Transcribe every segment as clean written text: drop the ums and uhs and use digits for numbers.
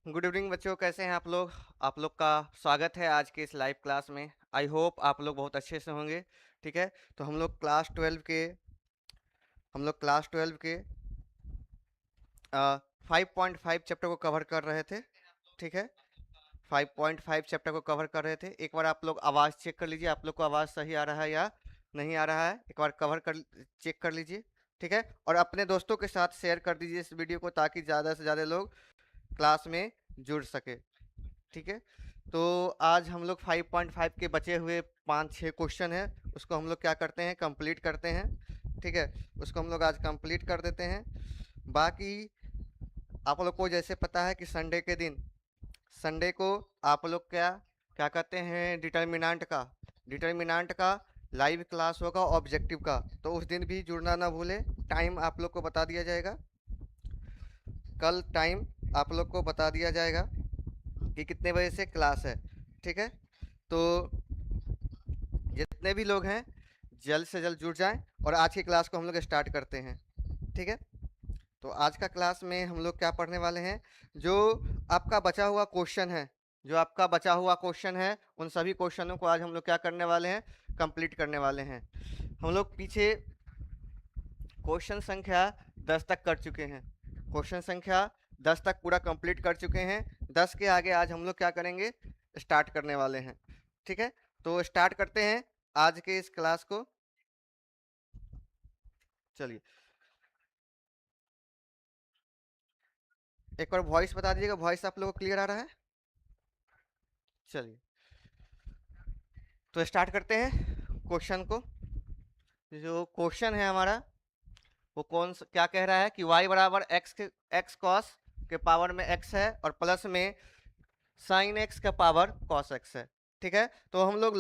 Good evening बच्चों, कैसे हैं आप लोग का स्वागत है आज के इस लाइव क्लास में। आई होप आप लोग बहुत अच्छे से होंगे। ठीक है, तो हम लोग क्लास 12 के 5.5 चैप्टर को कवर कर रहे थे। ठीक है, 5.5 चैप्टर को कवर कर रहे थे। एक बार आप लोग आवाज़ चेक कर लीजिए, आप लोग को आवाज़ सही आ रहा है या नहीं आ रहा है। एक बार चेक कर लीजिए। ठीक है, और अपने दोस्तों के साथ शेयर कर दीजिए इस वीडियो को, ताकि ज़्यादा से ज़्यादा लोग क्लास में जुड़ सके। ठीक है, तो आज हम लोग 5.5 के बचे हुए 5-6 क्वेश्चन है, उसको हम लोग क्या करते हैं, कंप्लीट करते हैं। ठीक है, उसको हम लोग आज कंप्लीट कर देते हैं। बाकी आप लोग को जैसे पता है कि संडे को आप लोग क्या क्या कहते हैं, डिटर्मिनेंट का लाइव क्लास होगा ऑब्जेक्टिव का। तो उस दिन भी जुड़ना ना भूले। टाइम आप लोग को बता दिया जाएगा, कल टाइम आप लोग को बता दिया जाएगा कि कितने बजे से क्लास है। ठीक है, तो जितने भी लोग हैं जल्द से जल्द जुड़ जाएं और आज की क्लास को हम लोग स्टार्ट करते हैं। ठीक है, तो आज का क्लास में हम लोग क्या पढ़ने वाले हैं, जो आपका बचा हुआ क्वेश्चन है जो आपका बचा हुआ क्वेश्चन है उन सभी क्वेश्चनों को आज हम लोग क्या करने वाले हैं, कंप्लीट करने वाले हैं। हम लोग पीछे क्वेश्चन संख्या 10 तक कर चुके हैं। क्वेश्चन संख्या 10 तक पूरा कंप्लीट कर चुके हैं। 10 के आगे आज हम लोग क्या करेंगे, स्टार्ट करने वाले हैं। ठीक है, तो स्टार्ट करते हैं आज के इस क्लास को। चलिए, एक बार वॉइस बता दीजिएगा, वॉइस आप लोगों को क्लियर आ रहा है। चलिए, तो स्टार्ट करते हैं क्वेश्चन को। जो क्वेश्चन है हमारा, वो क्या कह रहा है कि y बराबर एक्स कॉस के पावर में x है और प्लस में साइन x का पावर कॉस x है। ठीक है, तो हम लोग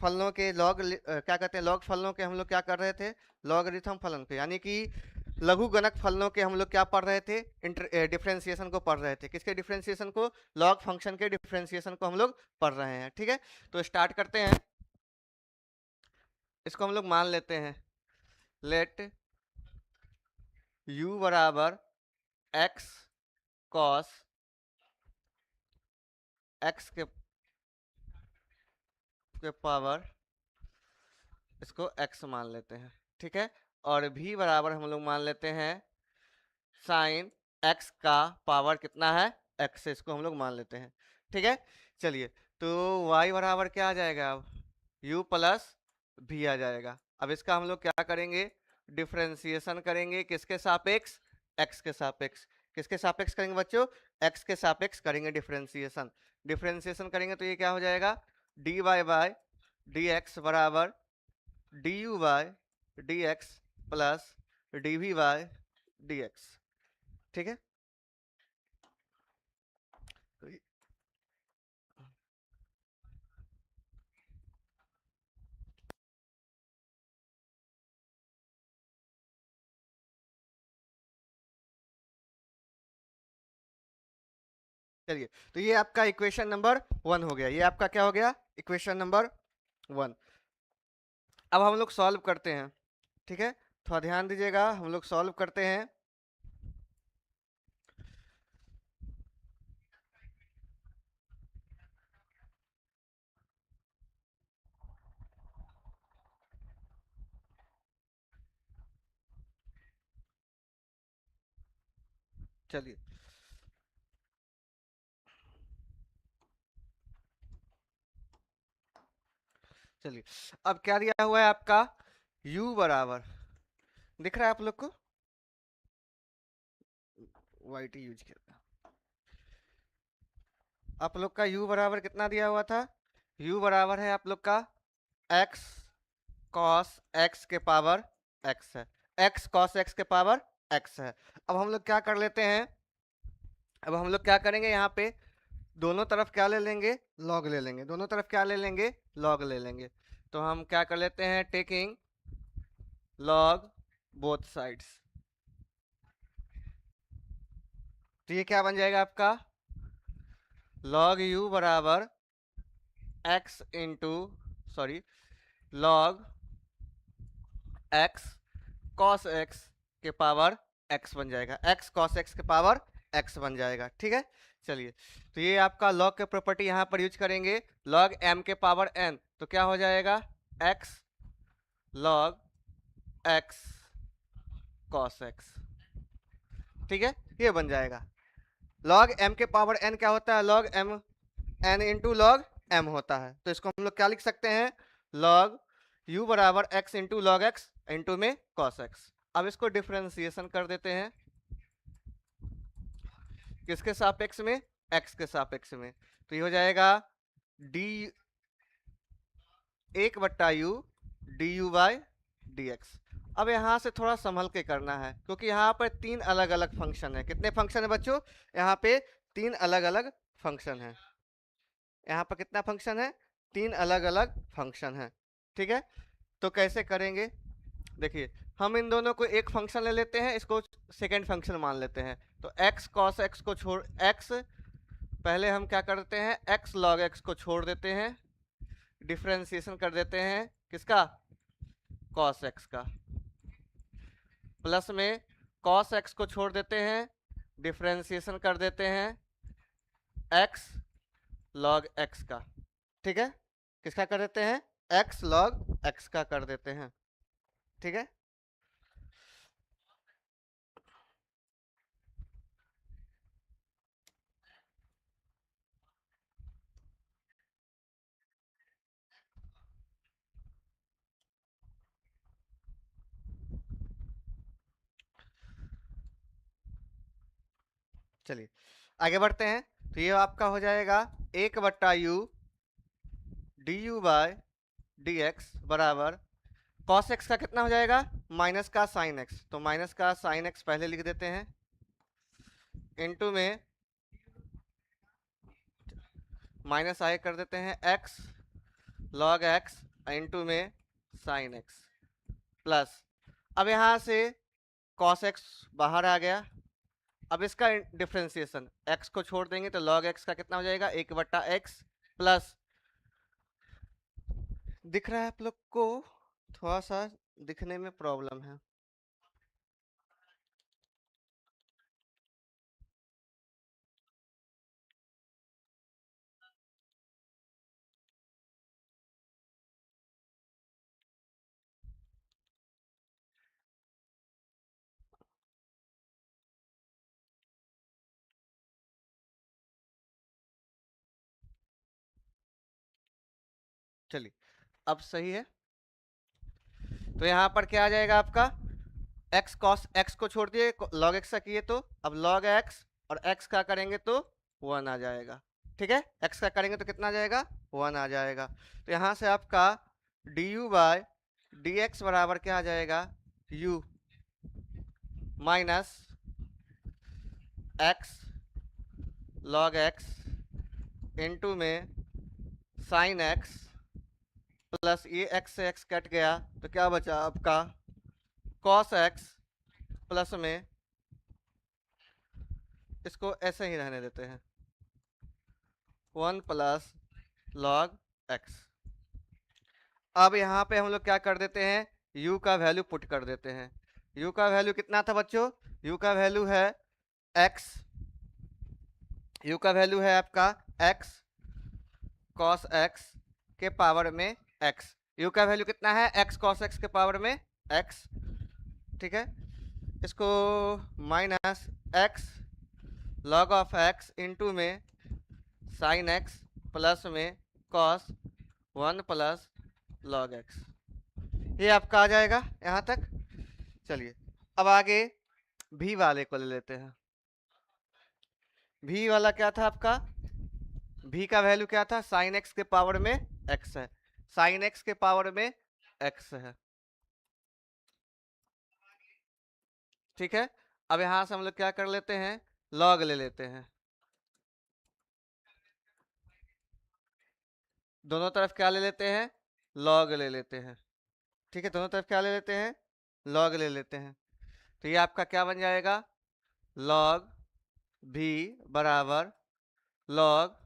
क्या कहते हैं, लॉग फलनों के हम लोग क्या कर रहे थे, लॉगरिथम फलन के, यानी कि लघु गणक फलनों के हम लोग क्या पढ़ रहे थे, डिफरेंशिएशन को पढ़ रहे थे। किसके डिफरेंशिएशन को, लॉग फंक्शन के डिफरेंशिएशन को हम लोग पढ़ रहे हैं। ठीक है, तो स्टार्ट करते हैं। इसको हम लोग मान लेते हैं, लेट u बराबर x कॉस x के पावर, इसको x मान लेते हैं। ठीक है, और v बराबर हम लोग मान लेते हैं साइन x का पावर कितना है, x से, इसको हम लोग मान लेते हैं। ठीक है, चलिए, तो y बराबर क्या आ जाएगा, अब u प्लस v आ जाएगा। अब इसका हम लोग क्या करेंगे, डिफरेंशिएशन करेंगे। किसके सापेक्ष, x के सापेक्ष। किसके सापेक्ष करेंगे बच्चों, x के सापेक्ष करेंगे डिफरेंशिएशन। डिफरेंशिएशन करेंगे तो ये क्या हो जाएगा, dy बाय dx बराबर du by dx plus dv by dx। ठीक है, तो चलिए, तो ये आपका इक्वेशन नंबर 1 हो गया। ये आपका क्या हो गया, इक्वेशन नंबर 1। अब हम लोग सॉल्व करते हैं। ठीक है, थोड़ा ध्यान दीजिएगा, हम लोग सॉल्व करते हैं। चलिए, चलिए, अब क्या दिया हुआ है आपका, u बराबर, दिख रहा है आप लोग को, वाई टी यूज किया था। आप लोग का u बराबर कितना दिया हुआ था, u बराबर है आप लोग का x cos x के पावर x है, x cos x के पावर x है। अब हम लोग क्या कर लेते हैं, अब हम लोग क्या करेंगे, यहाँ पे दोनों तरफ क्या ले लेंगे, लॉग ले लेंगे। दोनों तरफ क्या ले लेंगे, लॉग ले लेंगे। तो हम क्या कर लेते हैं, टेकिंग लॉग बोथ साइड्स। तो ये क्या बन जाएगा आपका, लॉग u बराबर x into, sorry, log x cos x के पावर x बन जाएगा, x cos x के पावर एक्स बन जाएगा। ठीक है, चलिए, तो ये आपका लॉग के प्रॉपर्टी यहाँ पर यूज करेंगे, लॉग m के पावर n, तो क्या हो जाएगा x log x cos x। ठीक है, ये बन जाएगा। log m के पावर n क्या होता है, log m n into log m होता है, तो इसको हम लोग क्या लिख सकते हैं, log u बराबर x into log x into में cos x। अब इसको डिफरेंशिएशन कर देते हैं, किसके सापेक्ष में, x के सापेक्ष में, तो ये हो जाएगा d 1/u du by dx। अब यहाँ से थोड़ा संभल के करना है, क्योंकि यहाँ पर 3 अलग अलग फंक्शन है। कितने फंक्शन है बच्चों, यहाँ पे 3 अलग अलग फंक्शन है। यहाँ पर कितना फंक्शन है, 3 अलग अलग फंक्शन है। ठीक है, तो कैसे करेंगे, देखिए हम इन दोनों को एक फंक्शन ले लेते हैं, इसको सेकेंड फंक्शन मान लेते हैं। तो x cos x को छोड़, x पहले हम क्या करते हैं, x log x को छोड़ देते हैं, डिफरेंशिएशन कर देते हैं किसका, cos x का, प्लस में cos x को छोड़ देते हैं, डिफरेंशिएशन कर देते हैं x log x का। ठीक है, किसका कर देते हैं, x log x का कर देते हैं। ठीक है, चलिए आगे बढ़ते हैं। तो ये आपका हो जाएगा 1/u du बाय dx बराबर cos x का कितना हो जाएगा, माइनस का sin x, तो माइनस का sin x पहले लिख देते हैं, इनटू में माइनस आगे कर देते हैं x log x इनटू में sin x प्लस, अब यहाँ से cos x बाहर आ गया, अब इसका डिफरेंशिएशन, x को छोड़ देंगे तो log x का कितना हो जाएगा, 1/x प्लस, दिख रहा है आप लोग को, थोड़ा सा दिखने में प्रॉब्लम है, चलिए अब सही है। तो यहाँ पर क्या आ जाएगा आपका, x cos x को छोड़ दिए, log x का किए, तो अब log x और x का करेंगे तो 1 आ जाएगा। ठीक है, x का करेंगे तो कितना आ जाएगा, 1 आ जाएगा। तो यहाँ से आपका du बाय dx बराबर क्या आ जाएगा, u minus x log x into में sin x प्लस ये x से x कट गया तो क्या बचा आपका cos x प्लस में, इसको ऐसे ही रहने देते हैं, 1 प्लस log x। अब यहाँ पे हम लोग क्या कर देते हैं, u का वैल्यू पुट कर देते हैं। u का वैल्यू कितना था बच्चों, u का वैल्यू है x, u का वैल्यू है आपका x cos x के पावर में x, u का वैल्यू कितना है, x cos x के पावर में x। ठीक है, इसको minus x log of x into में sin x प्लस में cos 1 प्लस log x, ये आपका आ जाएगा यहाँ तक। चलिए अब आगे v वाले को ले लेते हैं। v वाला क्या था आपका, v का वैल्यू क्या था, sin x के पावर में x है, sin x के पावर में x है। ठीक है, अब यहां से हम लोग क्या कर लेते हैं, log ले लेते हैं, दोनों तरफ क्या ले लेते हैं, log ले लेते हैं। ठीक है, दोनों तरफ क्या ले लेते हैं, log ले लेते हैं, तो ये आपका क्या बन जाएगा, log v बराबर log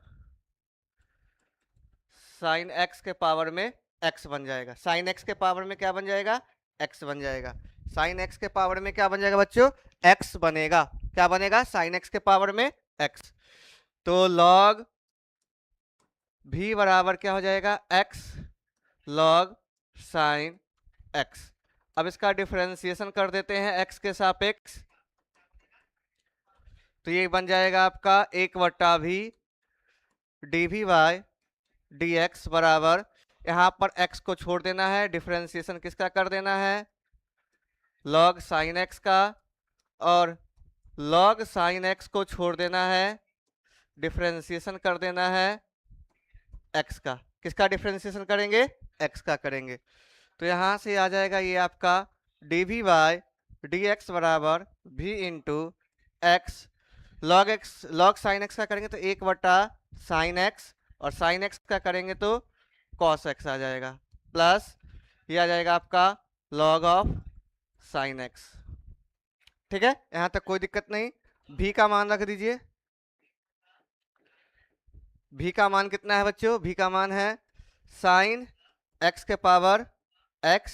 sin x के पावर में x बन जाएगा, sin x के पावर में क्या बन जाएगा, x बन जाएगा, sin x के पावर में क्या बन जाएगा बच्चों, x बनेगा। क्या बनेगा, साइन एक्स के पावर में एक्स। तो लॉग भी बराबर क्या हो जाएगा, एक्स लॉग साइन एक्स। अब इसका डिफरेंशिएशन कर देते हैं एक्स के सापेक्ष, तो ये बन जाएगा आपका 1/v d v by D x बराबर, यहाँ पर x को छोड़ देना है, डिफरेंशिएशन किसका कर देना है, log sin x का, और log sin x को छोड़ देना है, डिफरेंशिएशन कर देना है x का। किसका डिफरेंशिएशन करेंगे, x का करेंगे। तो यहाँ से आ जाएगा ये आपका d v by D x बराबर v into x log sine x का करेंगे तो 1/sin x, और sin x का करेंगे तो cos x आ जाएगा, प्लस ये आ जाएगा आपका log ऑफ sin x। ठीक है, यहां तक कोई दिक्कत नहीं। v का मान रख दीजिए, v का मान कितना है बच्चों, v का मान है sin x के पावर x,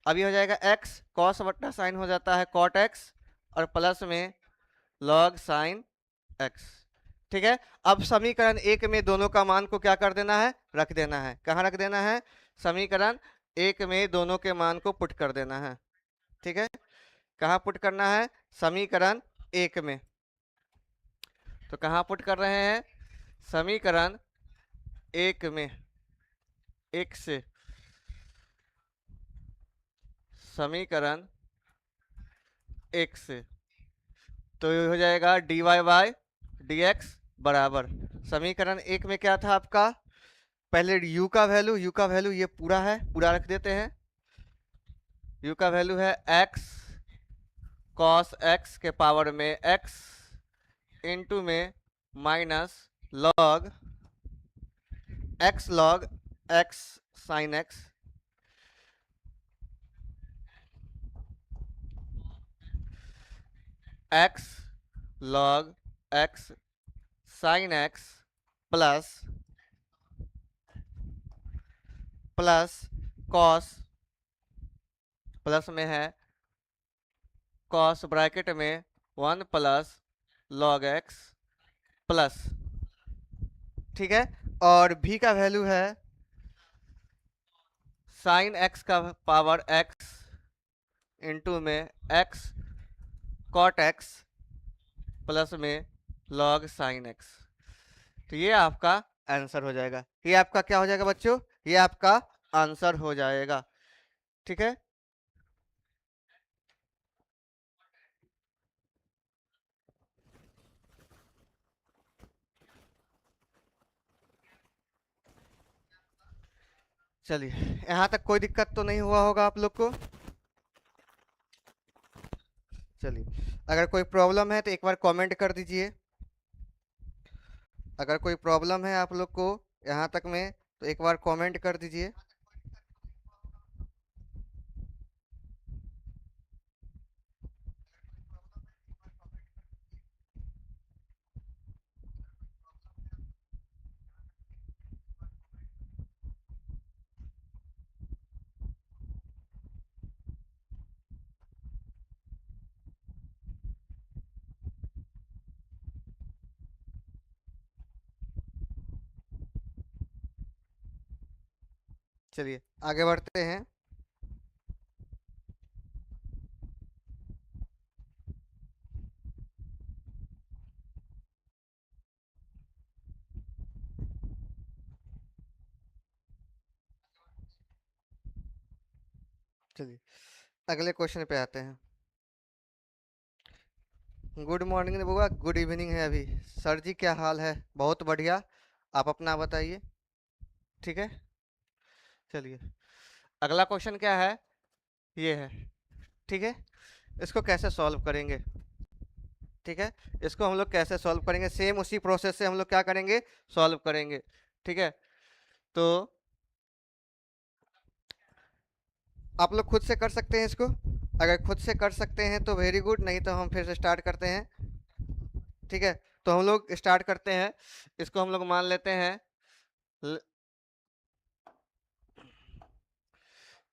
अभी हो जाएगा x cos बट्टा साइन हो जाता है cot x, और प्लस में log sin x। ठीक है, अब समीकरण एक में दोनों का मान को क्या कर देना है, रख देना है। कहाँ रख देना है, समीकरण एक में दोनों के मान को पुट कर देना है। ठीक है, कहाँ पुट करना है, समीकरण एक में। तो कहाँ पुट कर रहे हैं, समीकरण एक में, एक से समीकरण एक से, तो ये हो जाएगा d Y by D x बराबर, समीकरण एक में क्या था आपका, पहले u का वैल्यू ये पूरा है, पूरा रख देते हैं। u का वैल्यू है x cos x के पावर में x इंटू में minus log x log x sin x, x log x sin x plus cos, plus में है cos ब्रैकेट में 1 प्लस log x प्लस। ठीक है, और v का वैल्यू है sin x का पावर x इंटू में x cot x प्लस में log sin x। तो ये आपका आंसर हो जाएगा, ये आपका क्या हो जाएगा बच्चों, ये आपका आंसर हो जाएगा। ठीक है, चलिए यहाँ तक कोई दिक्कत तो नहीं हुआ होगा आप लोग को। चलिए, अगर कोई प्रॉब्लम है तो एक बार कमेंट कर दीजिए। अगर कोई प्रॉब्लम है आप लोग को यहाँ तक में तो एक बार कमेंट कर दीजिए। चलिए आगे बढ़ते हैं। चलिए अगले क्वेश्चन पे आते हैं। गुड मॉर्निंग ने बोला, गुड इवनिंग है अभी। सर जी क्या हाल है, बहुत बढ़िया, आप अपना बताइए। ठीक है, चलिए अगला क्वेश्चन क्या है, ये है। ठीक है, इसको कैसे सॉल्व करेंगे, ठीक है, इसको हम लोग कैसे सॉल्व करेंगे, सेम उसी प्रोसेस से हम लोग क्या करेंगे, सॉल्व करेंगे। ठीक है, तो आप लोग खुद से कर सकते हैं इसको, अगर खुद से कर सकते हैं तो वेरी गुड, नहीं तो हम फिर से स्टार्ट करते हैं। ठीक है, तो हम लोग स्टार्ट करते हैं, इसको हम लोग मान लेते हैं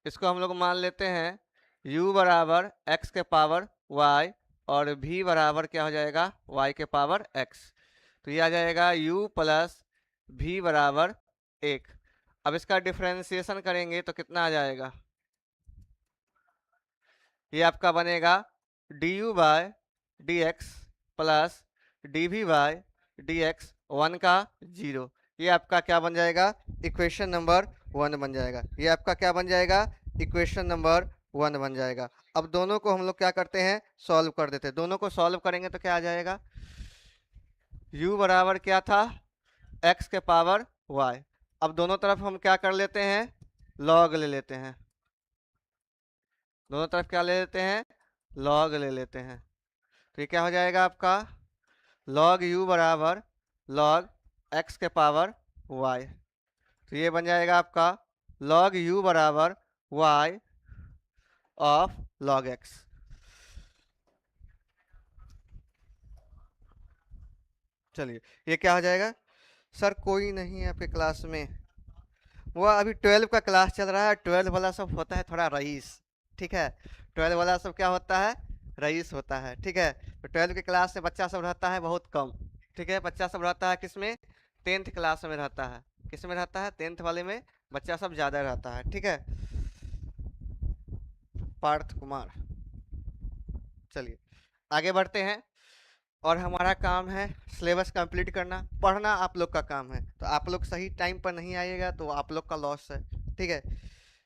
इसको हम लोग मान लेते हैं u बराबर x के पावर y और v बराबर क्या हो जाएगा, y के पावर x। तो ये आ जाएगा u प्लस v बराबर 1। अब इसका डिफरेंशिएशन करेंगे तो कितना आ जाएगा, ये आपका बनेगा du by d x plus d v by d x 1 का 0। ये आपका क्या बन जाएगा, इक्वेशन नंबर 1 बन जाएगा। ये आपका क्या बन जाएगा, इक्वेशन नंबर 1 बन जाएगा। अब दोनों को हम लोग क्या करते हैं, सॉल्व कर देते हैं। दोनों को सॉल्व करेंगे तो क्या आ जाएगा, u बराबर क्या था, x के पावर y। अब दोनों तरफ हम क्या कर लेते हैं, log ले लेते हैं। दोनों तरफ क्या ले लेते हैं, log ले लेते हैं। तो ये क्या हो जाएगा आपका, log u बराबर log x के पावर y। तो ये बन जाएगा आपका log u बराबर y ऑफ log x। चलिए ये क्या हो जाएगा, सर कोई नहीं है आपके क्लास में, वो अभी 12 का क्लास चल रहा है। 12 वाला सब होता है थोड़ा रईस, ठीक है। 12 वाला सब क्या होता है, रईस होता है, ठीक है। तो 12 के क्लास में बच्चा सब रहता है बहुत कम, ठीक है। बच्चा सब रहता है किसमें, 10th क्लास में रहता है। किस में रहता है, 10th वाले में बच्चा सब ज़्यादा रहता है, ठीक है। पार्थ कुमार। चलिए आगे बढ़ते हैं, और हमारा काम है सिलेबस कंप्लीट करना। पढ़ना आप लोग का काम है, तो आप लोग सही टाइम पर नहीं आइएगा तो आप लोग का लॉस है, ठीक है।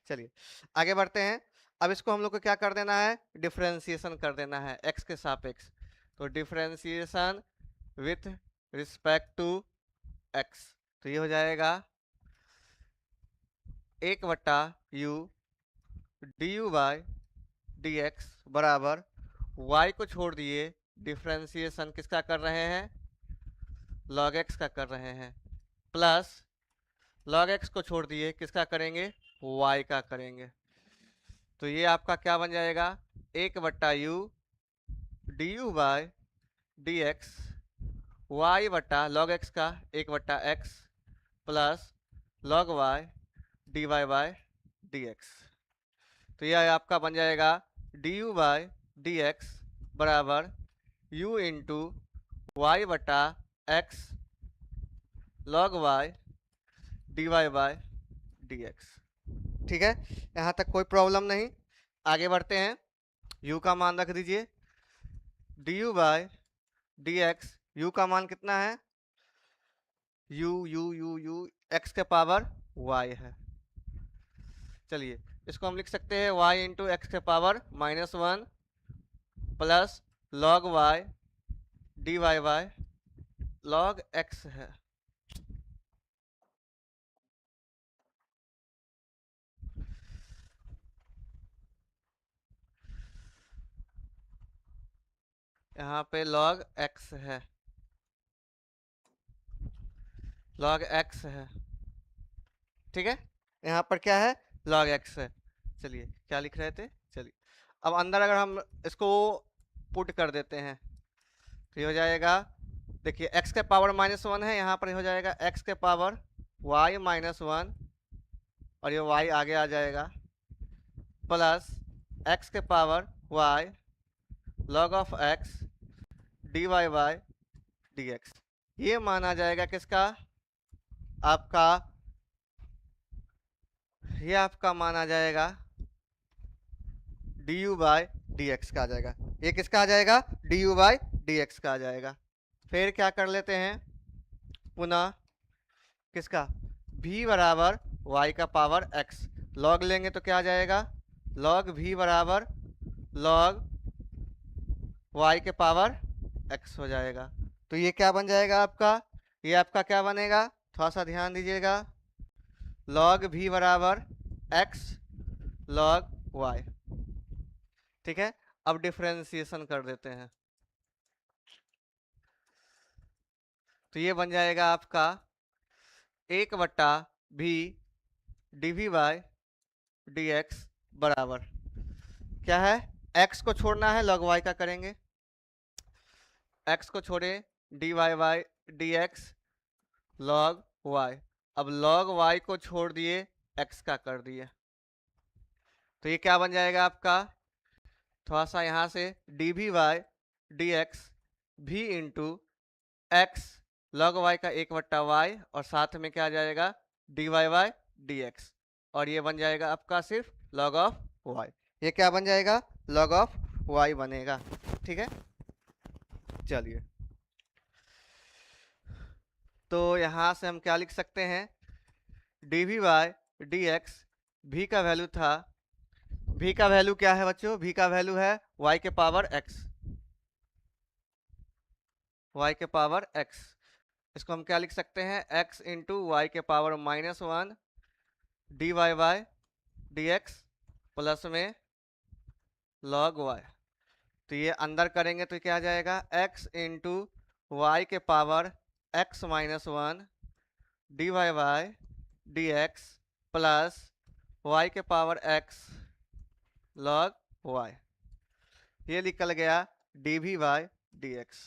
चलिए आगे बढ़ते हैं। अब इसको हम लोग को क्या कर देना है, डिफरेंशिएशन कर देना है x के सापेक्ष। तो differentiation with respect to x, तो ये हो जाएगा 1/u du by d x बराबर y को छोड़ दिए, डिफरेंशिएशन किसका कर रहे हैं, log x का कर रहे हैं, प्लस log x को छोड़ दिए किसका करेंगे, y का करेंगे। तो ये आपका क्या बन जाएगा, 1/u du by d x y बटा लॉग एक्स का 1/x plus log y dy by d x. तो यह आपका बन जाएगा du बाय डी एक्स बराबर u इंटू वाई बटा x log y dy by d x, ठीक है। यहाँ तक कोई प्रॉब्लम नहीं। आगे बढ़ते हैं, u का मान रख दीजिए, du by d x, u का मान कितना है, u x के पावर y है। चलिए इसको हम लिख सकते हैं y इंटू एक्स के power -1 plus log y dy by log x है। यहाँ पे log x है, log x है, ठीक है। यहाँ पर क्या है, log x है। चलिए क्या लिख रहे थे, चलिए अब अंदर अगर हम इसको पुट कर देते हैं तो ये हो जाएगा, देखिए x के पावर -1 है, यहाँ पर हो जाएगा x के पावर y -1 और ये y आगे आ जाएगा प्लस x के power y log of x dy by d x. ये माना जाएगा किसका, आपका ये आपका माना जाएगा du बाय डी एक्स का आ जाएगा। ये किसका आ जाएगा, du बाय डी एक्स का आ जाएगा। फिर क्या कर लेते हैं, पुनः किसका, v बराबर y का पावर x, log लेंगे तो क्या आ जाएगा, log v बराबर log y के पावर x हो जाएगा। तो ये क्या बन जाएगा आपका, ये आपका क्या बनेगा, थोड़ा सा ध्यान दीजिएगा, log v बराबर x log y, ठीक है। अब डिफरेंशिएशन कर देते हैं, तो ये बन जाएगा आपका 1/v dv by d x बराबर क्या है, x को छोड़ना है log y का करेंगे, x को छोड़े dy by d x log y। अब log y को छोड़ दिए x का कर दिए, तो ये क्या बन जाएगा आपका, थोड़ा सा यहाँ से dv बाय डी एक्स भी इंटू एक्स लॉग वाई का 1/y और साथ में क्या आ जाएगा d Y by D x, और ये बन जाएगा आपका सिर्फ लॉग ऑफ वाई। ये क्या बन जाएगा लॉग ऑफ वाई बनेगा। ठीक है, चलिए तो यहां से हम क्या लिख सकते हैं, d v y d x, भी का वैल्यू था, भी का वैल्यू क्या है बच्चों, भी का वैल्यू है वाई के पावर एक्स, वाई के पावर एक्स। इसको हम क्या लिख सकते हैं, एक्स इंटू वाई के power -1 d Y by D x plus में लॉग वाई। तो ये अंदर करेंगे तो क्या आ जाएगा, एक्स इंटू वाई के power x-1 d Y by D x plus y के पावर x लॉग वाई। ये निकल गया d v by D x.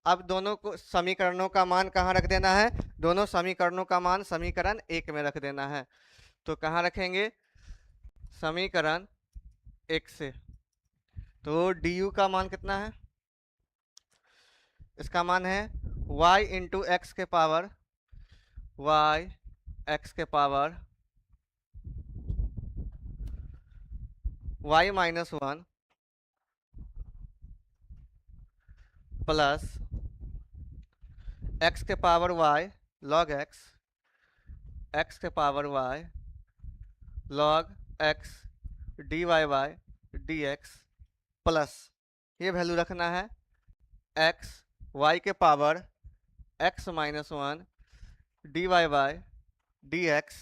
अब दोनों को समीकरणों का मान कहाँ रख देना है, दोनों समीकरणों का मान समीकरण 1 में रख देना है। तो कहाँ रखेंगे, समीकरण 1 से। तो डी यू का मान कितना है, इसका मान है y इंटू एक्स के पावर y x के पावर y-1 प्लस x के पावर y log x के power y log x dy by dx plus ये वैल्यू रखना है x y के power x-1 dy by dx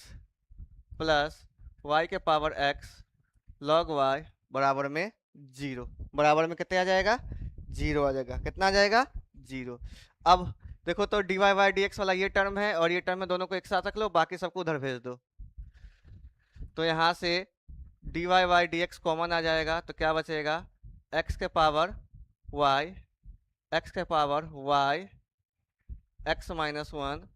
plus y के power x log y बराबर में 0, बराबर में कितना आ जाएगा 0 आ जाएगा, कितना आ जाएगा 0। अब देखो तो dy बाई dx वाला ये टर्म है और ये टर्म है, दोनों को एक साथ रख लो, बाकी सबको उधर भेज दो। तो यहाँ से dy बाई dx कॉमन आ जाएगा, तो क्या बचेगा x के पावर y x के पावर y x-1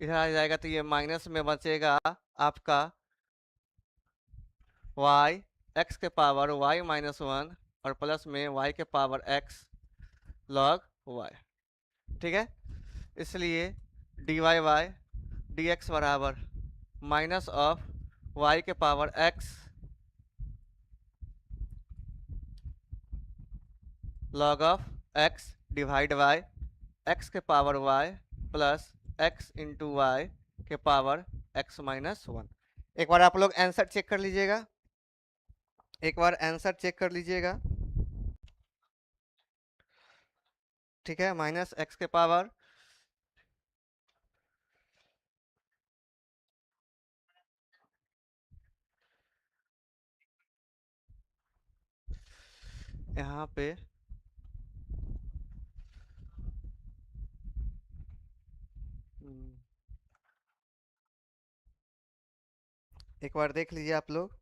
इधर आ जाएगा, तो ये माइनस में बचेगा आपका y x के पावर y-1 और प्लस में y के पावर x log y। ठीक है, इसलिए dy बाई dx बराबर माइनस ऑफ y के power x log of x divide by x के power y plus x into y के पावर x-1। एक बार आप लोग आंसर चेक कर लीजिएगा, एक बार आंसर चेक कर लीजिएगा। ठीक है, माइनस एक्स के पावर यहाँ पे एक बार देख लीजिए आप लोग,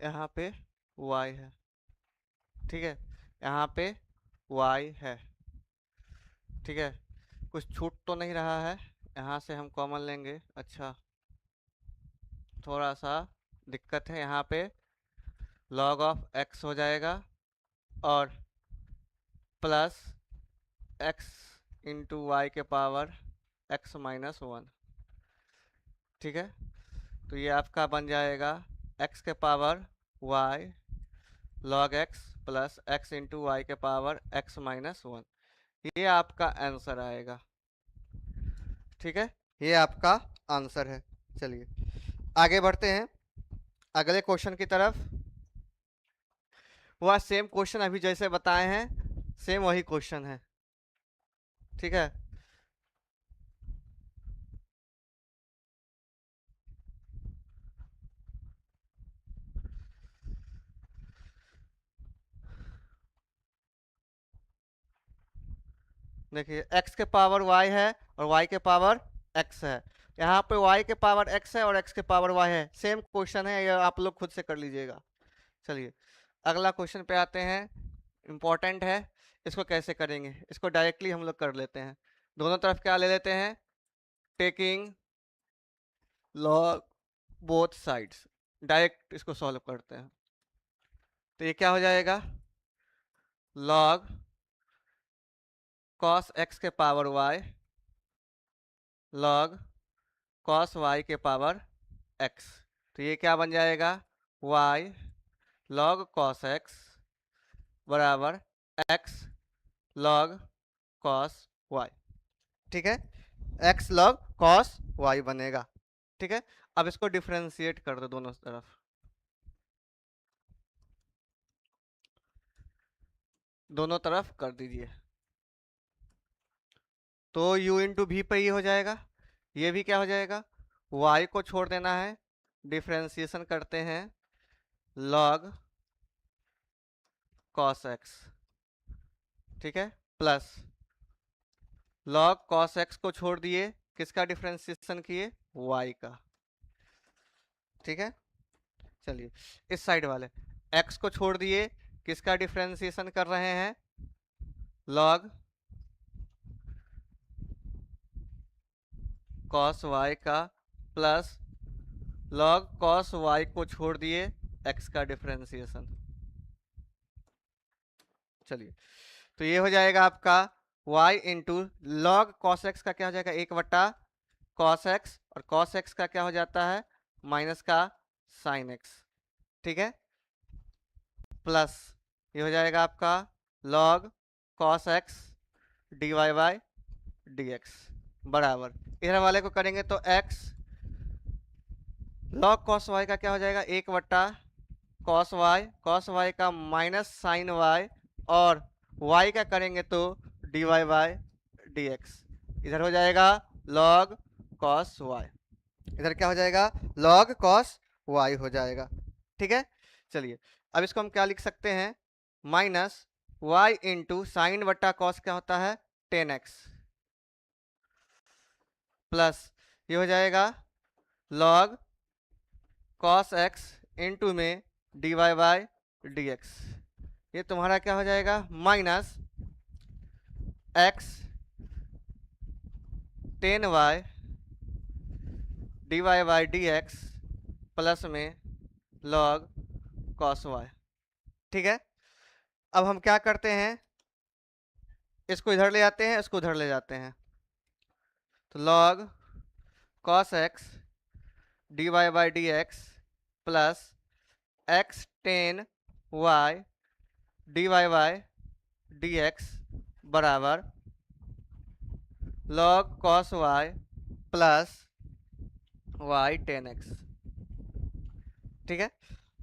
यहाँ पे y है, ठीक है, यहाँ पे y है। ठीक है, कुछ छूट तो नहीं रहा है, यहाँ से हम कॉमन लेंगे। अच्छा, थोड़ा सा दिक्कत है, यहाँ पे log ऑफ x हो जाएगा और प्लस x इंटू वाई के पावर x-1। ठीक है, तो ये आपका बन जाएगा x के power y log x plus x into y के पावर x-1। ये आपका आंसर आएगा। ठीक है, ये आपका आंसर है। चलिए आगे बढ़ते हैं अगले क्वेश्चन की तरफ। वह सेम क्वेश्चन अभी जैसे बताए हैं सेम वही क्वेश्चन है, ठीक है। देखिए x के पावर y है और y के पावर x है, यहाँ पे y के पावर x है और x के पावर y है, सेम क्वेश्चन है, ये आप लोग खुद से कर लीजिएगा। चलिए अगला क्वेश्चन पे आते हैं, इम्पोर्टेंट है। इसको कैसे करेंगे, इसको डायरेक्टली हम लोग कर लेते हैं। दोनों तरफ क्या ले लेते हैं, taking log both sides, direct इसको सॉल्व करते हैं। तो ये क्या हो जाएगा, लॉग कॉस x के power y log cos y के पावर x। तो ये क्या बन जाएगा, y लॉग कॉस x बराबर x लॉग कॉस y, ठीक है। x लॉग कॉस y बनेगा, ठीक है। अब इसको डिफरेंशिएट कर दो दोनों तरफ, दोनों तरफ कर दीजिए। तो u इंटू भी पे ये हो जाएगा, ये भी क्या हो जाएगा, y को छोड़ देना है, डिफरेंशिएशन करते हैं log cos x, ठीक है, प्लस log cos x को छोड़ दिए, किसका डिफरेंशिएशन किए, y का, ठीक है। चलिए इस साइड वाले x को छोड़ दिए, किसका डिफरेंशिएशन कर रहे हैं, log cos y का, प्लस log cos y को छोड़ दिए x का डिफरेंशिएशन। चलिए तो ये हो जाएगा आपका y into log cos x का क्या हो जाएगा, 1 बटा कॉस एक्स, और कॉस एक्स का क्या हो जाता है, माइनस का साइन एक्स, ठीक है, प्लस ये हो जाएगा आपका log cos x d Y by D x बराबर, इधर वाले को करेंगे तो x लॉग कॉस वाई का क्या हो जाएगा, 1 बटा कॉस वाई का माइनस साइन वाई, और y का करेंगे तो d Y by D x, इधर हो जाएगा log cos y, इधर क्या हो जाएगा, log cos y हो जाएगा, ठीक है। चलिए अब इसको हम क्या लिख सकते हैं, माइनस y इंटू साइन बटा कॉस क्या होता है 10x, प्लस ये हो जाएगा log cos x इंटू में d Y by D x, ये तुम्हारा क्या हो जाएगा, minus x 10y d Y by D x plus में log cos y, ठीक है। अब हम क्या करते हैं, इसको इधर ले जाते हैं, इसको उधर ले जाते हैं, तो log cos x d Y by D x plus x 10y d Y by D x बराबर log cos y plus y 10x, ठीक है।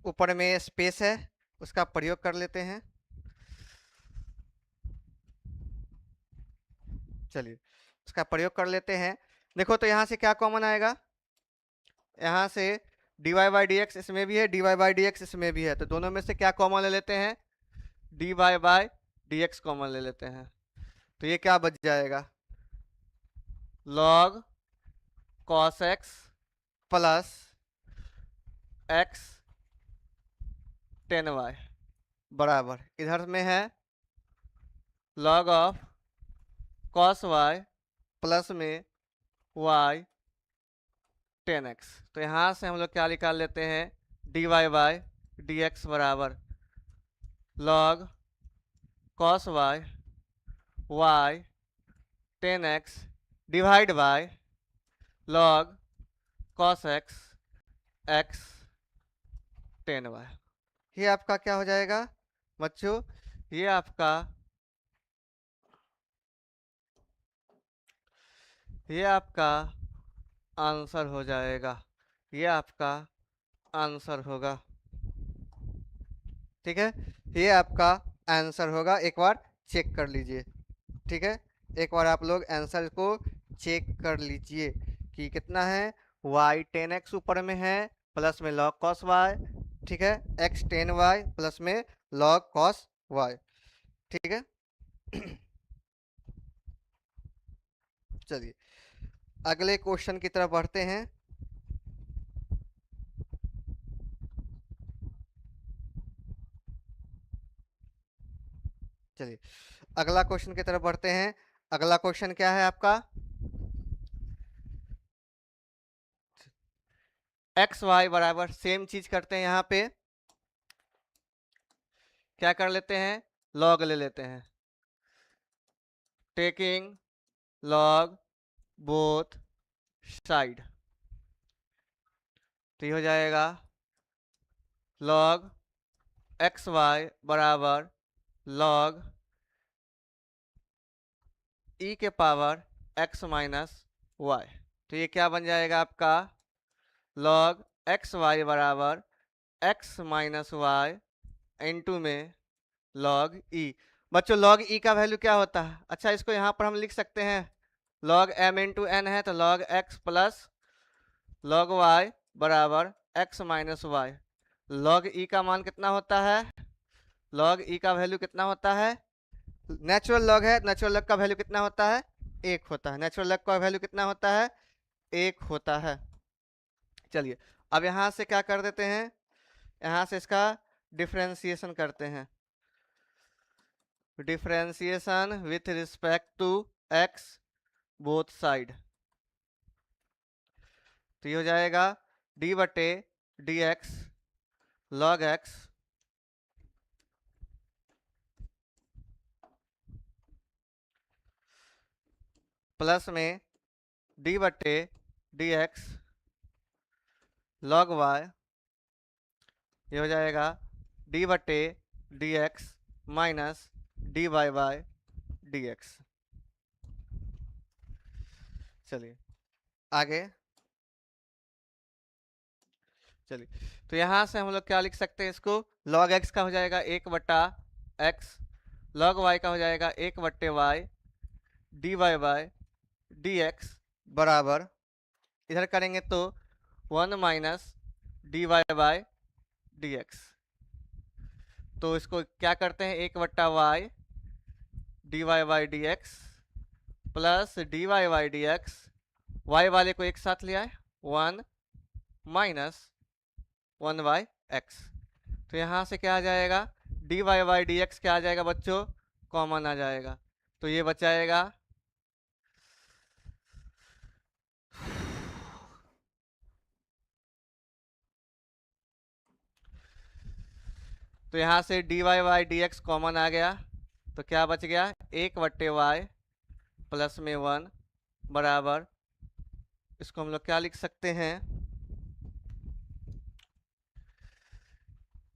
ऊपर में स्पेस है, उसका प्रयोग कर लेते हैं। चलिए उसका प्रयोग कर लेते हैं, देखो तो यहाँ से क्या कॉमन आएगा, यहाँ से D Y by D x इसमें भी है, d Y by D x इसमें भी है, तो दोनों में से क्या कॉमन ले लेते हैं, d Y by D x common ले लेते हैं, तो ये क्या बच जाएगा, log cos x plus x 10y बराबर, इधर में है log of cos y plus में y 10x, तो यहाँ से हम लोग क्या निकाल लेते हैं, d Y by D x बराबर log cos y y 10x divide by log cos x x 10y, ये आपका क्या हो जाएगा बच्चों, ये आपका आंसर हो जाएगा, ये आपका आंसर होगा, ठीक है, ये आपका आंसर होगा, एक बार चेक कर लीजिए। ठीक है, एक बार आप लोग आंसर को चेक कर लीजिए कि कितना है। y 10x ऊपर में है प्लस में log cos y, ठीक है, x 10y प्लस में log cos y। ठीक है चलिए अगले क्वेश्चन की तरफ बढ़ते हैं। चलिए अगला क्वेश्चन की तरफ बढ़ते हैं। अगला क्वेश्चन क्या है आपका, एक्स वाई बराबर सेम चीज करते हैं। यहाँ पे क्या कर लेते हैं, लॉग ले लेते हैं, टेकिंग लॉग बोथ साइड। तो ये हो जाएगा लॉग एक्स वाई बराबर लॉग ई के पावर एक्स माइनस वाई। तो ये क्या बन जाएगा आपका, लॉग एक्स वाई बराबर एक्स माइनस वाई इंटू में लॉग ई। बच्चों लॉग ई का वैल्यू क्या होता है, अच्छा इसको यहाँ पर हम लिख सकते हैं, लॉग एम इंटू एन है तो log x plus log y बराबर x minus y. Log e का मान कितना होता है, लॉग ई का वैल्यू कितना होता है, नेचुरल लॉग है, नेचुरल लॉग का वैल्यू कितना होता है, एक होता है। नेचुरल लॉग का वैल्यू कितना होता है, एक होता है। चलिए अब यहाँ से क्या कर देते हैं, यहाँ से इसका डिफरेंशिएशन करते हैं, differentiation with respect to x both side. तो ये हो जाएगा डी बटे d x log x plus में डी बटे डी एक्स लॉग वाई। ये हो जाएगा डी बटे d x minus d y by d x. चलिए आगे, चलिए तो यहाँ से हम लोग क्या लिख सकते हैं इसको, log x का हो जाएगा 1/x, log y का हो जाएगा 1/y dy बाय dx बराबर, इधर करेंगे तो 1 माइनस dy बाय dx। तो इसको क्या करते हैं, 1/y dy by D x plus d Y by D x, y वाले को एक साथ ले आए 1 माइनस 1/x। तो यहाँ से क्या आ जाएगा, d Y by D x क्या आ जाएगा बच्चों, कॉमन आ जाएगा। तो ये बचाएगा तो यहाँ से D Y by D x common आ गया, तो क्या बच गया, 1/y प्लस में 1 बराबर, इसको हम लोग क्या लिख सकते हैं,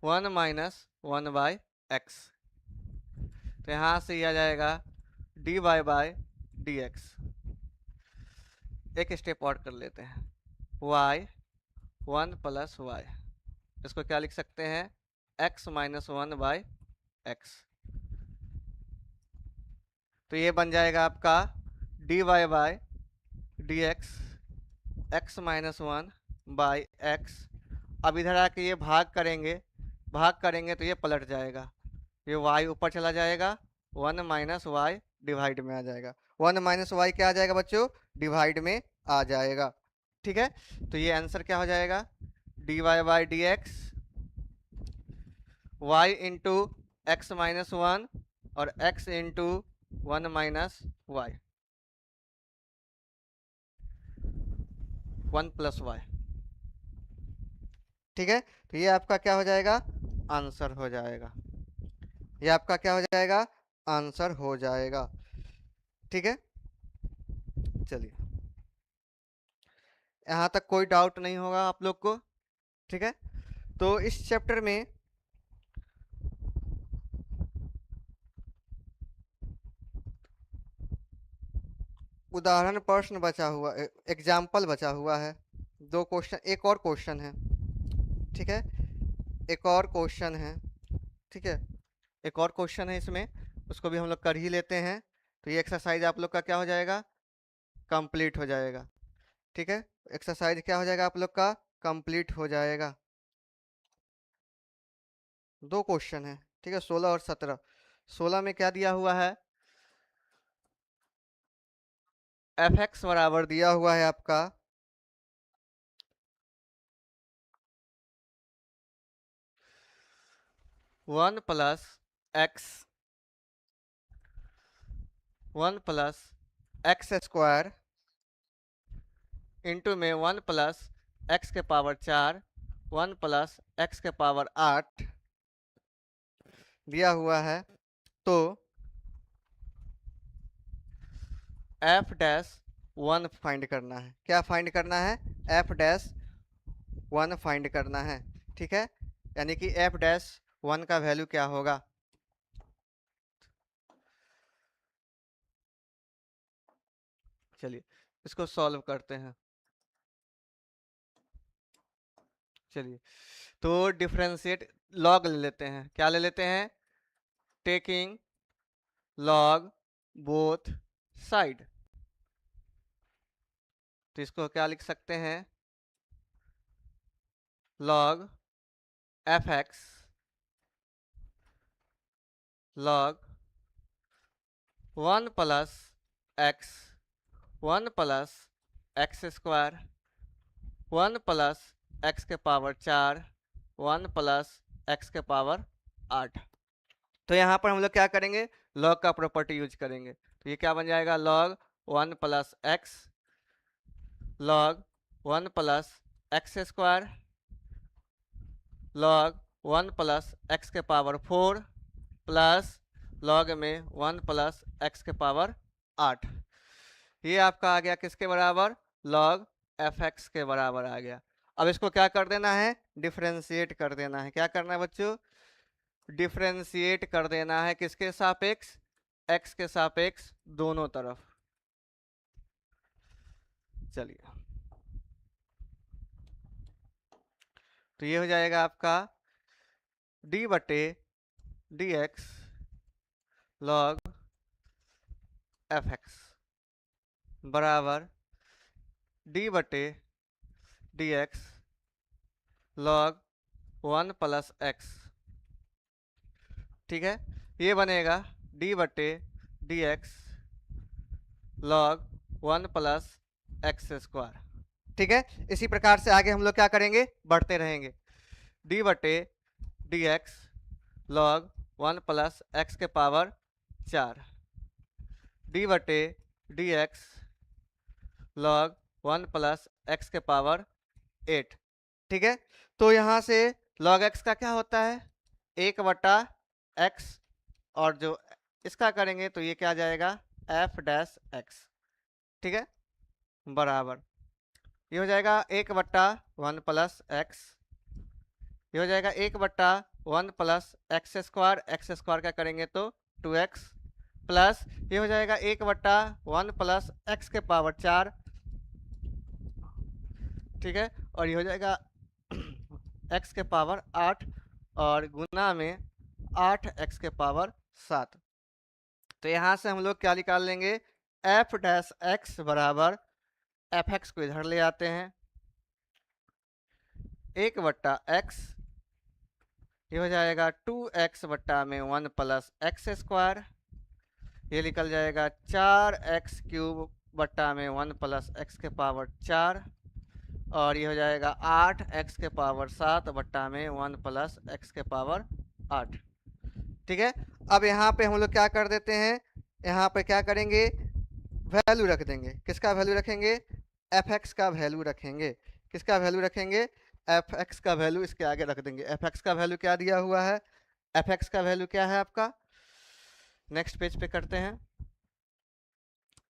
1 माइनस 1/x। तो यहाँ से ये आ जाएगा d Y by D x. एक स्टेप और कर लेते हैं, y 1 प्लस वाई, इसको क्या लिख सकते हैं, x माइनस 1/x। तो ये बन जाएगा आपका d Y by D x minus 1/x। अब इधर आके ये भाग करेंगे तो ये पलट जाएगा, ये y ऊपर चला जाएगा, 1 माइनस वाई डिवाइड में आ जाएगा, 1 माइनस वाई क्या आ जाएगा बच्चों, डिवाइड में आ जाएगा। ठीक है, तो ये आंसर क्या हो जाएगा, d Y by D x y into x minus 1 और x into 1 minus y 1 plus y. ठीक है, तो ये आपका क्या हो जाएगा, आंसर हो जाएगा, ये आपका क्या हो जाएगा, आंसर हो जाएगा। ठीक है, चलिए यहाँ तक कोई डाउट नहीं होगा आप लोग को। ठीक है, तो इस चैप्टर में उदाहरण प्रश्न बचा हुआ, एग्जाम्पल बचा हुआ है, 2 क्वेश्चन, एक और क्वेश्चन है। ठीक है, एक और क्वेश्चन है, ठीक है, एक और क्वेश्चन है इसमें, उसको भी हम लोग कर ही लेते हैं। तो ये एक्सरसाइज आप लोग का क्या हो जाएगा, कंप्लीट हो जाएगा। ठीक है, एक्सरसाइज क्या हो जाएगा आप लोग का, कंप्लीट हो जाएगा। 2 क्वेश्चन है, ठीक है, 16 और 17। 16 में क्या दिया हुआ है, एफ एक्स बराबर दिया हुआ है आपका 1 plus x 1 plus x square into में 1 प्लस एक्स के पावर 4 1 प्लस एक्स के पावर 8 दिया हुआ है। तो एफ डैश 1 फाइंड करना है। क्या फाइंड करना है, एफ डैश 1 फाइंड करना है। ठीक है, यानी कि एफ डैश 1 का वैल्यू क्या होगा। चलिए इसको सॉल्व करते हैं। चलिए तो डिफरेंशिएट लॉग ले लेते हैं। क्या ले लेते हैं, टेकिंग लॉग बोथ साइड। तो इसको क्या लिख सकते हैं, log F x log 1 plus x 1 plus x square 1 plus x के पावर 4 1 प्लस एक्स के पावर 8। तो यहाँ पर हम लोग क्या करेंगे, लॉग का प्रॉपर्टी यूज करेंगे। तो ये क्या बन जाएगा, log 1 plus x log 1 plus x square log 1 plus x के पावर 4 प्लस लॉग में 1 प्लस एक्स के पावर 8। ये आपका आ गया किसके बराबर, लॉग एफ एक्स के बराबर आ गया। अब इसको क्या कर देना है, डिफरेंशिएट कर देना है। क्या करना है बच्चों, डिफरेंशिएट कर देना है किसके सापेक्ष, एक्स के सापेक्ष दोनों तरफ। चलिए तो ये हो जाएगा आपका डी बटे d x log F x बराबर डी बटे d x log 1 plus x. ठीक है, ये बनेगा डी बटे d x log 1 plus x square. ठीक है, इसी प्रकार से आगे हम लोग क्या करेंगे, बढ़ते रहेंगे। डी बटे d x log 1 plus x के पावर 4 डी बटे d x log 1 plus x के पावर 8। ठीक है, तो यहाँ से लॉग एक्स का क्या होता है, 1 बटा एक्स, और जो इसका करेंगे तो ये क्या आ जाएगा, एफ डैश एक्स। ठीक है, बराबर ये हो जाएगा 1 बट्टा 1 प्लस एक्स, ये हो जाएगा 1 बट्टा 1 प्लस एक्स स्क्वायर का करेंगे तो 2x प्लस ये हो जाएगा 1 बट्टा 1 प्लस एक्स के पावर 4। ठीक है, और ये हो जाएगा x के पावर 8 और गुना में 8x के पावर 7। तो यहाँ से हम लोग क्या निकाल लेंगे, एफ डैश एक्स बराबर एफ एक्स को इधर ले आते हैं 1 बट्टा एक्स, ये हो जाएगा 2x बट्टा में 1 प्लस एक्स स्क्वायर, ये निकल जाएगा 4x क्यूब बट्टा में 1 प्लस एक्स के पावर 4, और ये हो जाएगा 8x के पावर 7 बट्टा में 1 प्लस एक्स के पावर 8। ठीक है, अब यहाँ पे हम लोग क्या कर देते हैं, यहाँ पे क्या करेंगे, वैल्यू रख देंगे। किसका वैल्यू रखेंगे, एफ एक्स का वैल्यू रखेंगे। किसका वैल्यू रखेंगे, एफ एक्स का वैल्यू इसके आगे रख देंगे। एफ एक्स का वैल्यू क्या दिया हुआ है, एफ एक्स का वैल्यू क्या है आपका, नेक्स्ट पेज पे करते हैं।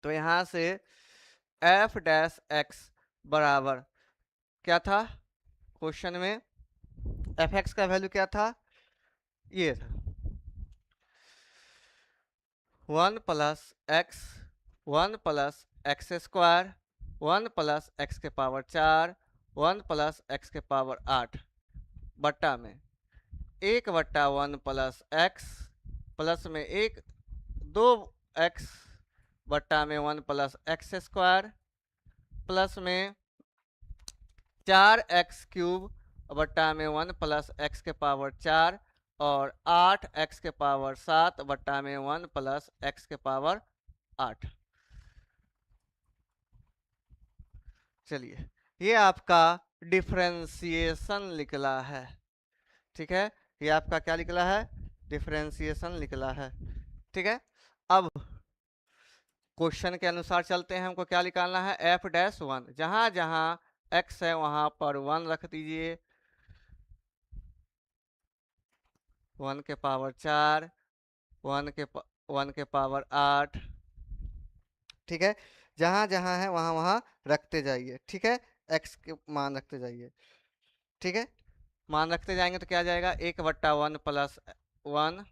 तो यहाँ से एफ डैश एक्स बराबर क्या था, क्वेश्चन में एफ एक्स का वैल्यू क्या था, ये था 1 plus x 1 plus x square 1 plus x के पावर 4 1 प्लस एक्स के पावर 8 बट्टा में 1 बट्टा 1 प्लस एक्स प्लस में 1 2x बट्टा में 1 प्लस एक्स स्क्वायर प्लस में 4x क्यूब बट्टा में 1 प्लस एक्स के पावर 4 और 8x के पावर 7 बट्टा में 1 प्लस एक्स के पावर 8। चलिए, ये आपका डिफरेंशिएशन निकला है। ठीक है, ये आपका क्या निकला है? डिफरेंशिएशन निकला है। ठीक है, अब क्वेश्चन के अनुसार चलते हैं। हमको क्या निकालना है? f dash 1। जहां जहां x है वहां पर 1 रख दीजिए। 1 के पावर 4, 1 के पावर 8। ठीक है, जहां जहां है वहां वहां रखते जाइए। ठीक है, x के मान रखते जाइए। ठीक है, मान रखते जाएंगे तो क्या आ जाएगा? 1/1 प्लस 1,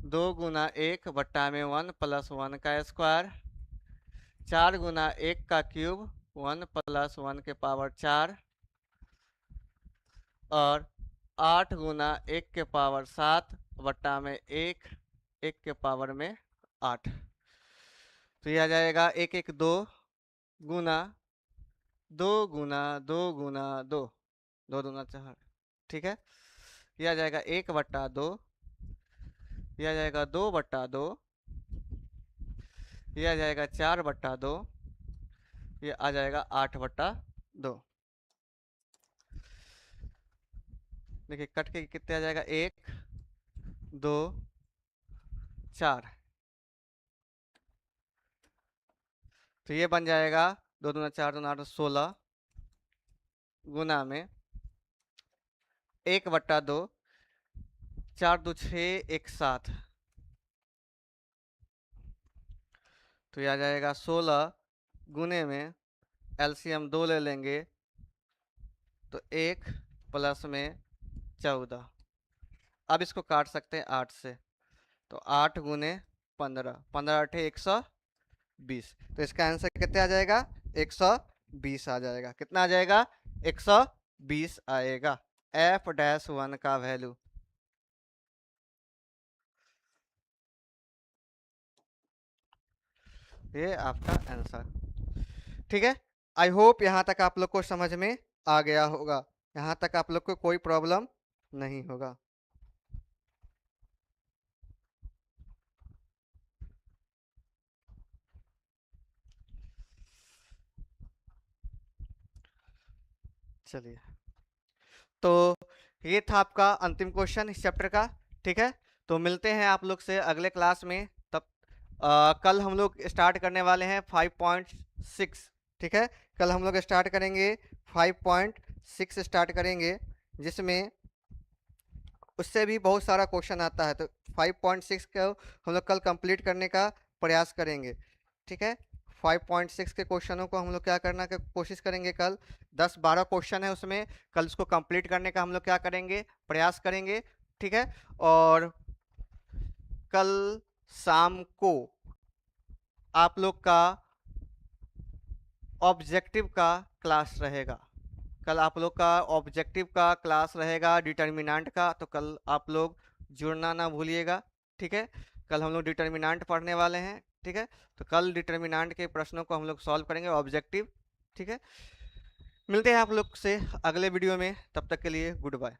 2 गुना 1 बट्टा में 1 प्लस 1 का स्क्वायर, 4 गुना 1 का क्यूब 1 प्लस 1 के पावर 4 और 8 गुना 1 के पावर 7 बट्टा में 1 के पावर में 8। तो ये आ जाएगा 1 1 2 गुना 2 गुना 2 गुना 2, 2 दूना 4। ठीक है, ये आ जाएगा 1/2, ये आ जाएगा 2/2, ये आ जाएगा 4/2, ये आ जाएगा 8/2। देखिए कट के कितने आ जाएगा? 1 2 4। तो ये बन जाएगा 2 दूना 4 दूना 8 16 गुना में 1/2, 4 2 6 1 7। तो ये आ जाएगा 16 गुने में एलसीएम 2 ले लेंगे तो 1 प्लस में 14। अब इसको काट सकते हैं 8 से, तो 8 गुने 15, 15 8 120। तो इसका आंसर कितना आ जाएगा? 120 आ जाएगा। कितना आ जाएगा? 120 आएगा f डैश 1 का वैल्यू। ये आपका आंसर। ठीक है, आई होप यहाँ तक आप लोग को समझ में आ गया होगा। यहाँ तक आप लोग को कोई प्रॉब्लम नहीं होगा। चलिए, तो ये था आपका अंतिम क्वेश्चन इस चैप्टर का। ठीक है, तो मिलते हैं आप लोग से अगले क्लास में। तब कल हम लोग स्टार्ट करने वाले हैं 5.6। ठीक है, कल हम लोग स्टार्ट करेंगे 5.6 स्टार्ट करेंगे, जिसमें उससे भी बहुत सारा क्वेश्चन आता है। तो 5.6 को हम लोग कल कंप्लीट करने का प्रयास करेंगे। ठीक है, 5.6 के क्वेश्चनों को हम लोग क्या करना की कोशिश करेंगे। कल 10-12 क्वेश्चन है उसमें, कल उसको कंप्लीट करने का हम लोग क्या करेंगे? प्रयास करेंगे। ठीक है, और कल शाम को आप लोग का ऑब्जेक्टिव का क्लास रहेगा। कल आप लोग का ऑब्जेक्टिव का क्लास रहेगा, डिटर्मिनेंट का। तो कल आप लोग जुड़ना ना भूलिएगा। ठीक है, कल हम लोग डिटर्मिनेंट पढ़ने वाले हैं। ठीक है, तो कल डिटर्मिनेंट के प्रश्नों को हम लोग सॉल्व करेंगे, ऑब्जेक्टिव। ठीक है, मिलते हैं आप लोग से अगले वीडियो में। तब तक के लिए गुड बाय।